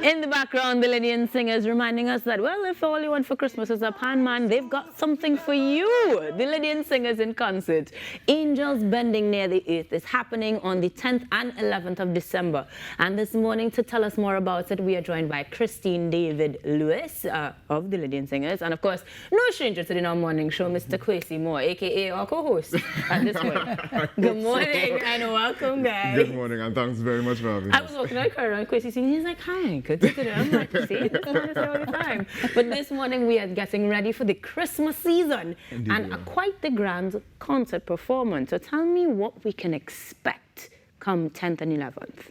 In the background, the Lydian singers reminding us that, well, if all you want for Christmas is a pan man, they've got something for you. The Lydian singers in concert. Angels Bending Near the Earth is happening on the 10th and 11th of December. And this morning, to tell us more about it, we are joined by Christine David Lewis of the Lydian singers. And of course, no stranger to the Now Morning Show, Mr. Kwesi Moore, a.k.a. our co-host at this point. Good morning and welcome, guys. Good morning, and thanks very much for having us. I was walking out around Kwesi singing, he's like, hi, good to do. I'm like, see, this one is all the time. But this morning we are getting ready for the Christmas season. Indeed, and quite the grand concert performance. So tell me what we can expect come 10th and 11th.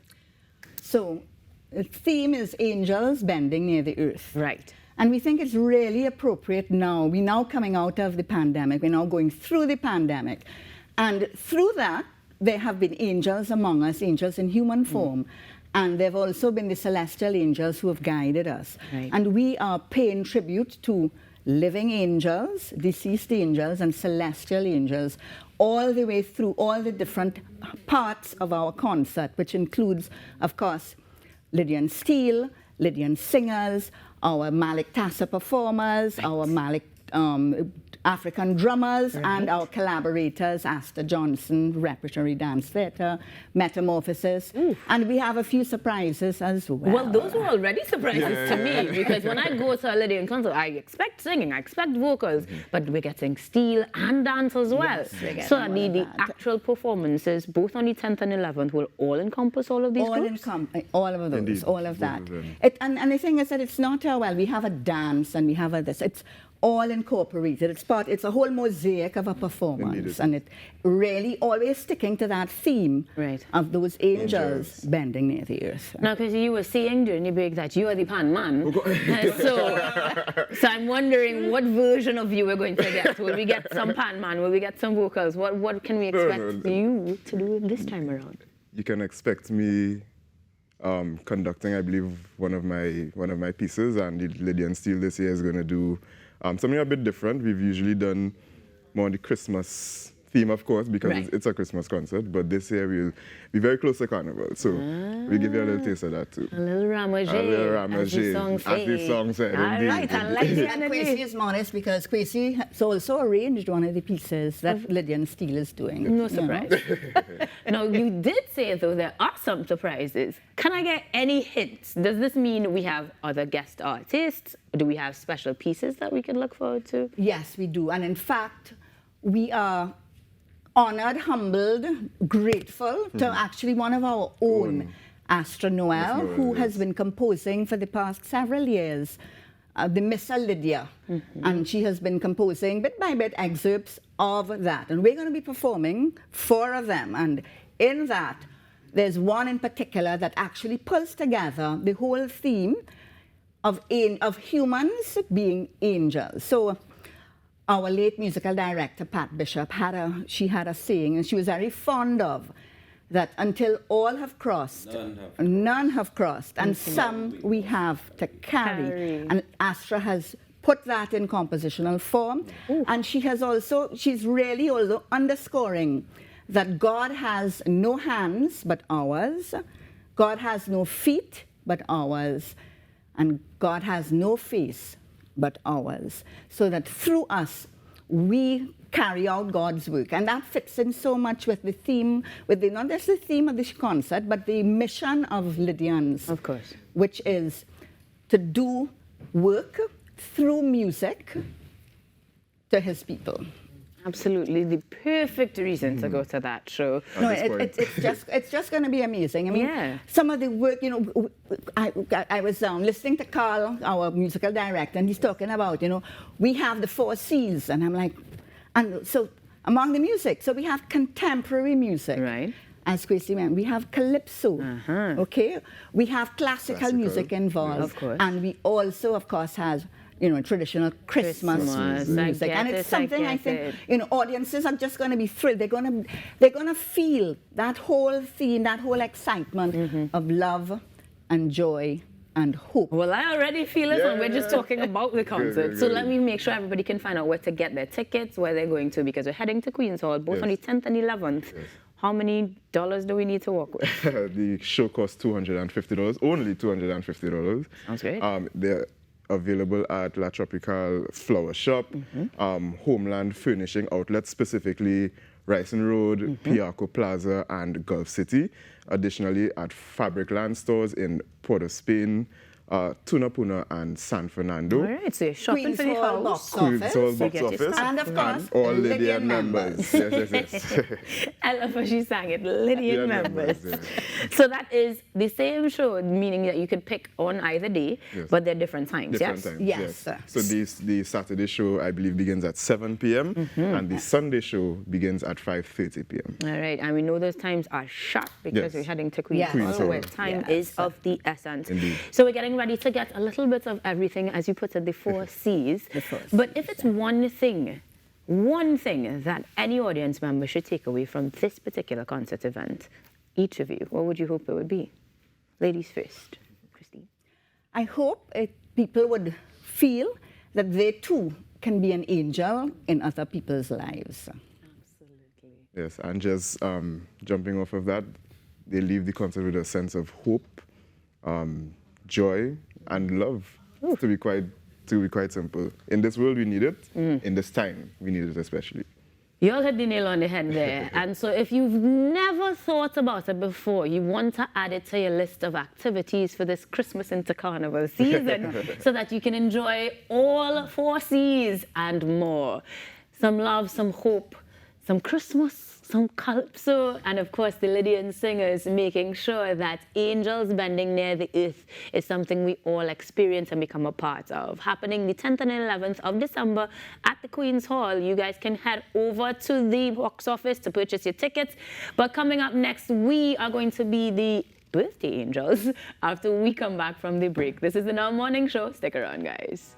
So the theme is Angels Bending Near the Earth. Right. And we think it's really appropriate now. We're now coming out of the pandemic. We're now going through the pandemic. And through that, there have been angels among us, angels in human form. And there have also been the celestial angels who have guided us. Right. And we are paying tribute to living angels, deceased angels, and celestial angels, all the way through all the different parts of our concert, which includes, of course, Lydian steel, Lydian singers, our Malik Tassa performers, our Malik African drummers, and our collaborators, Astor Johnson, Repertory Dance Theatre, Metamorphosis, and we have a few surprises as well. Well, those were already surprises to me, because when I go to a Lydian concert, I expect singing, I expect vocals, but we're getting steel and dance as well. Yes, we're getting So all of the that. actual performances, both on the 10th and 11th, will all encompass all of these groups? All of those, Indeed, all of both that. of them. And the thing is that it's not, well, we have a dance and we have a this. It's all incorporated. It's a whole mosaic of a performance. Indeed. And it really always sticking to that theme Right. of those angels bending near the earth. Now, because you were saying during the break that you are the pan man, so I'm wondering what version of you we're going to get. Will we get some pan man? Will we get some vocals? What can we expect you to do this time around? You can expect me conducting, I believe, one of my pieces, and the Lydian Steel this year is going to do something a bit different. We've usually done more on the Christmas theme, of course, because Right. it's a Christmas concert, but this year we'll be very close to Carnival, so we'll give you a little taste of that too. A little ramage, A little as the ramage, song as the says. song said, All indeed. right, I like the And energy. Kwesi is modest because Kwesi has also arranged one of the pieces that Lydian Steel is doing. No you know. surprise. Now, you did say, though, there are some surprises. Can I get any hints? Does this mean we have other guest artists? Do we have special pieces that we can look forward to? Yes, we do. And in fact, we are honored, humbled, grateful to actually one of our own, Astra Noel, Noel, who yes. has been composing for the past several years, the Missa Lydia. And she has been composing bit by bit excerpts of that. And we're going to be performing 4 of them. And in that, there's one in particular that actually pulls together the whole theme of humans being angels. So our late musical director, Pat Bishop, had a saying, and she was very fond of, that until all have crossed, none have crossed, and some we have to carry. And Astra has put that in compositional form, and she's really also underscoring that God has no hands but ours, God has no feet but ours, and God has no face but ours, so that through us we carry out God's work. And that fits in so much with the theme, not just the theme of this concert, but the mission of Lydians. Of course. Which is to do work through music to his people. Absolutely, the perfect reason to go to that show. No, this point. it's just going to be amazing. I mean, Yeah. some of the work, I was listening to Carl, our musical director, and he's talking about, we have the 4 C's, and I'm like, and so among the music, so we have contemporary music. Right. As Kwesi mentioned, we have calypso, okay? We have classical Classical, music involved. Of course. And we also, of course, have traditional Christmas Christmas, I music. get And it, it's I something I get think, it. audiences are just going to be thrilled. They're going to feel that whole theme, that whole excitement of love and joy and hope. Well, I already feel it when we're just talking about the concert. Good, So good. let me make sure everybody can find out where to get their tickets, where they're going to, because we're heading to Queen's Hall, both on the Yes. 10th and 11th. Yes. how many dollars do we need to work with? The show costs $250, only $250. Sounds great. They're available at La Tropical Flower Shop, Homeland Furnishing Outlet, specifically Ryson Road, Piarco Plaza, and Gulf City. Additionally, at Fabricland stores in Port of Spain, Tunapuna and San Fernando. All right, so you're shopping for the Hall house. box office. Queen's Hall So box get your office. stuff. And of course, And all Lydian Lydian members. Yes. I love how she sang it, Lydian Yeah, members. yeah. So that is the same show, meaning that you could pick on either day, Yes. but they're different times, Different yes? times, Yes, sir. So the Saturday show, I believe, begins at 7 p.m. And the Sunday show begins at 5:30 p.m. All right, and we know those times are sharp because Yes. we're heading to Queen's Yes. Hall, Queen's Hall. where time Yes. is of the essence. Indeed. So we're getting ready to get a little bit of everything, as you put it, the four C's. The four But if it's one thing that any audience member should take away from this particular concert event, each of you, what would you hope it would be? Ladies first. Christine. I hope people would feel that they too can be an angel in other people's lives. Yes, and just jumping off of that, they leave the concert with a sense of hope, joy, and love. To be quite simple. In this world, we need it. In this time, we need it especially. You all hit the nail on the head there. And so if you've never thought about it before, you want to add it to your list of activities for this Christmas into Carnival season so that you can enjoy all four C's and more. Some love, some hope, some Christmas, some calypso, and of course the Lydian singers making sure that angels bending near the earth is something we all experience and become a part of. Happening the 10th and 11th of December at the Queen's Hall. You guys can head over to the box office to purchase your tickets. But coming up next, we are going to be the birthday angels after we come back from the break. This is the Now Morning Show. Stick around, guys.